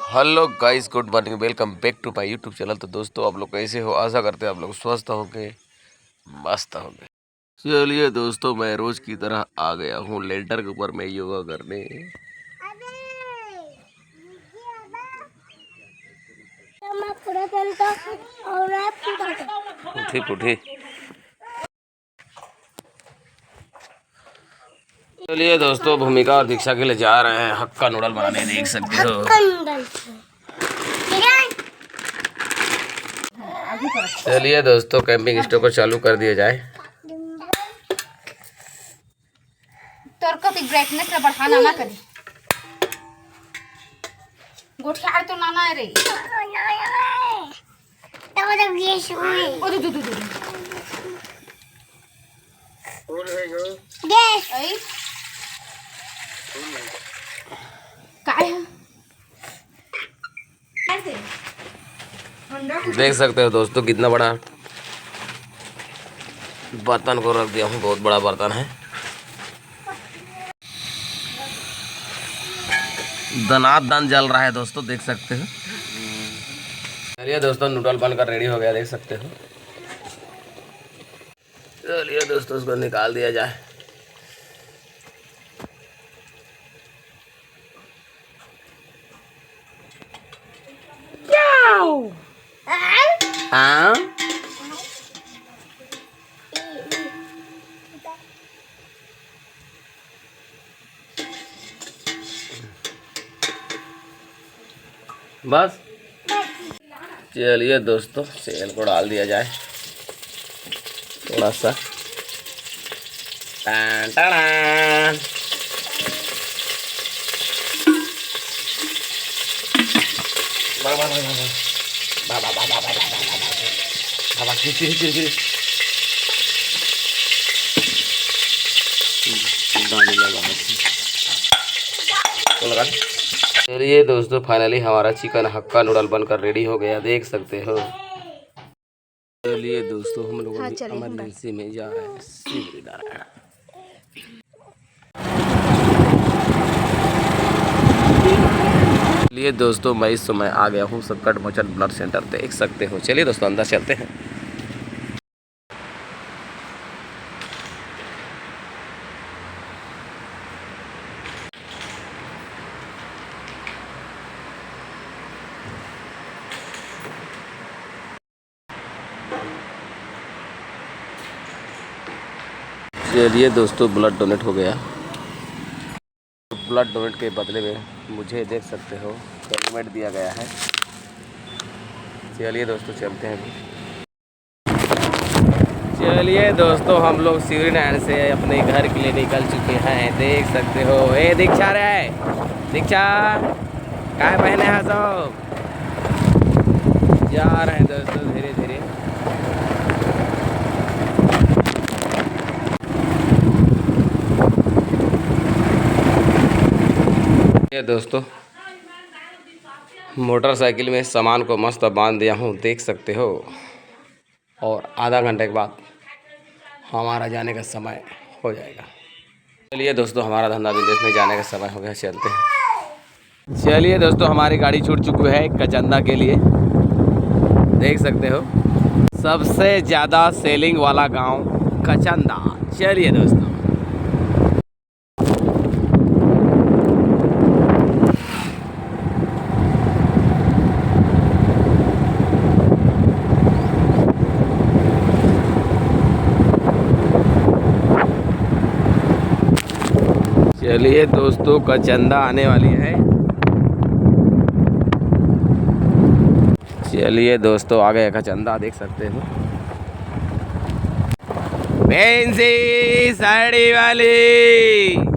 Hello guys, good morning, welcome back to my YouTube channel. तो दोस्तों, आप लोग कैसे हो? आशा करते हैं आप लोग स्वस्थ होंगे, मस्त होंगे। चलिए दोस्तों, मैं रोज की तरह आ गया हूँ लेंटर के ऊपर में योगा करने। उठी उठी। चलिए दोस्तों, भूमिका और दीक्षा के लिए जा रहे हैं हक्का नूडल बनाने, देख सकते हो। चलिए दोस्तों, कैंपिंग स्टोव को चालू कर दिया जाए। ब्राइटनेस बढ़ाना ना करी गोठियार तो नाना है रे देख सकते हो दोस्तों, कितना बड़ा बर्तन को रख दिया हूँ। बहुत बड़ा बर्तन है। दनादन जल रहा है दोस्तों, देख सकते हो। चलिए दोस्तों, नूडल बनकर रेडी हो गया, देख सकते हो। चलिए दोस्तों, उसको निकाल दिया जाए। हाँ, बस। चलिए दोस्तों, तेल को डाल दिया जाए थोड़ा सा। टान टान। चलिए दोस्तों, फाइनली हमारा चिकन हक्का नूडल बनकर रेडी हो गया, देख सकते हो। चलिए दोस्तों, हम लोग इमरजेंसी में जा रहे हैं शिवरीनारायण। चलिए दोस्तों, मैं इस समय आ गया हूँ संकट मोचन ब्लड सेंटर, देख सकते हो। चलिए दोस्तों, अंदर चलते हैं। चलिए दोस्तों, ब्लड डोनेट हो गया। ब्लड डोनेट के बदले में मुझे, देख सकते हो, हेलमेट दिया गया है। चलिए दोस्तों, चलते हैं। चलिए दोस्तों, हम लोग शिवरीनारायण से अपने घर के लिए निकल चुके हैं, देख सकते हो। ए दीक्षा रे, दीक्षा काय पहने हैं सब? जा रहे हैं दोस्तों धीरे धीरे। ये दोस्तों, मोटरसाइकिल में सामान को मस्त बांध दिया हूँ, देख सकते हो। और आधा घंटे के बाद हमारा जाने का समय हो जाएगा। चलिए दोस्तों, हमारा धंधा विदेश में जाने का समय हो गया, चलते हैं। चलिए दोस्तों, हमारी गाड़ी छूट चुकी है कचंदा के लिए, देख सकते हो। सबसे ज़्यादा सेलिंग वाला गांव कचंदा। चलिए दोस्तों, चलिए दोस्तों, कचंदा आने वाली है। चलिए दोस्तों, आ गया कचंदा, देख सकते हो। फैंसी साड़ी वाली।